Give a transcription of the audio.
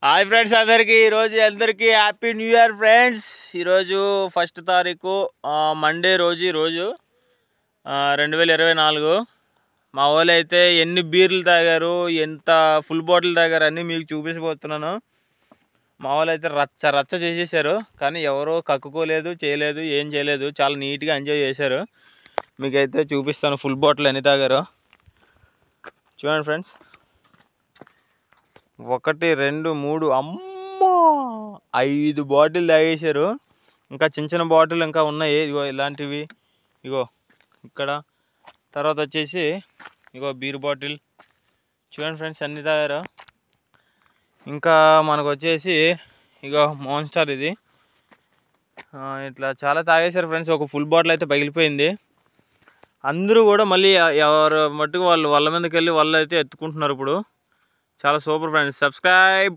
Hi friends, అందరికీ happy new year friends. ఈరోజు 1 తారీఖు మండే రోజు 2024. మా వాళ్ళు అయితే ఎన్ని బీర్లు తాగారు, ఎంత ఫుల్ బాటిల్ తాగారు అన్నీ మీకు చూపించబోతున్నాను. మా వాళ్ళు అయితే రచ్చ చేసేసారు, కానీ ఎవరో కక్కుకోలేదు, ఏం చేయలేదు, చాలా నీట్గా ఎంజాయ్ చేశారు. మీకైతే చూపిస్తాను ఫుల్ బాటిల్ ఎన్ని తాగారో. చూడండి ఫ్రెండ్స్, 1 2 3 అమ్మా 5 బాటిల్ తాగేశారు. ఇంకా చిన్న బాటిల్ ఇంకా ఉన్నాయి, ఇగో ఇలాంటివి, ఇగో ఇక్కడ. తర్వాత వచ్చేసి ఇగో బీర్ బాటిల్. చూడండి ఫ్రెండ్స్ అన్ని తాగారు. ఇంకా మనకు వచ్చేసి ఇగో మాన్స్టర్, ఇది ఇట్లా చాలా తాగేశారు ఫ్రెండ్స్. ఒక ఫుల్ బాటిల్ అయితే పగిలిపోయింది. అందరూ కూడా మళ్ళీ ఎవరు మట్టుకు వాళ్ళ మీదకి వెళ్ళి వాళ్ళు అయితే ఎత్తుకుంటున్నారు ఇప్పుడు. చాలా సూపర్ ఫ్రెండ్స్. సబ్స్క్రైబ్.